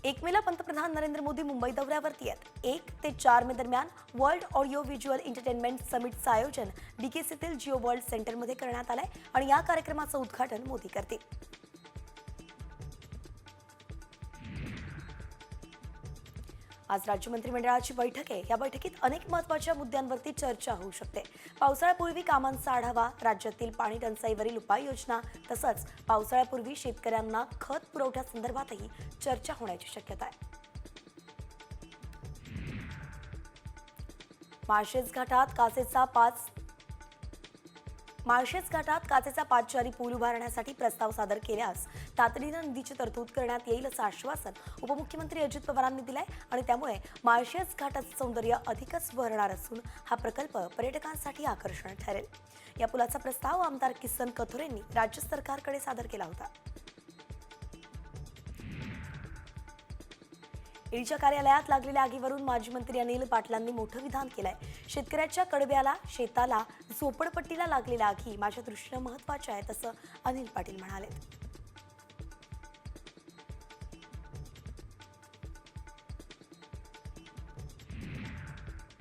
1 मेला पंतप्रधान नरेंद्र मोदी मुंबई दौऱ्यावरती आहेत। 1 ते 4 मे दरम्यान वर्ल्ड ऑडिओ व्हिज्युअल एंटरटेनमेंट समिटचं आयोजन डीकेसीतील जिओ वर्ल्ड सेंटरमध्ये करण्यात आलंय आणि या कार्यक्रमाचं उद्घाटन मोदी करतील। आज राज्य मंत्रिमंडळाची बैठक आहे। या बैठकीत अनेक महत्त्वाच्या मुद्द्यांवरती चर्चा होऊ शकते। पावसाळ्यापूर्वी कामांचा आढावा, राज्यातील पाणी टंचाईवरील उपाययोजना तसंच पावसाळ्यापूर्वी शेतकऱ्यांना खत पुरवठ्यासंदर्भातही चर्चा होण्याची शक्यता आहे। माळशेज घाटात काचेचा 5 जारी पूल उभारण्यासाठी प्रस्ताव सादर केल्यास तातडीनं निधीची तरतूद करण्यात येईल असं आश्वासन उपमुख्यमंत्री अजित पवारांनी दिलंय आणि त्यामुळे माळशेज घाटाचं सौंदर्य अधिकच बहरणार असून हा प्रकल्प पर्यटकांसाठी आकर्षण ठरेल। या पुलाचा प्रस्ताव आमदार किसन कथोरेंनी राज्य सरकारकडे सादर केला होता। ईडीच्या कार्यालयात लागलेल्या आगीवरून माजी मंत्री अनिल पाटलांनी मोठं विधान केलंय। शेतकऱ्याच्या कडब्याला, शेताला, झोपडपट्टीला लागलेल्या आगी माझ्या दृष्टीनं महत्त्वाच्या आहेत असं अनिल पाटील म्हणाले।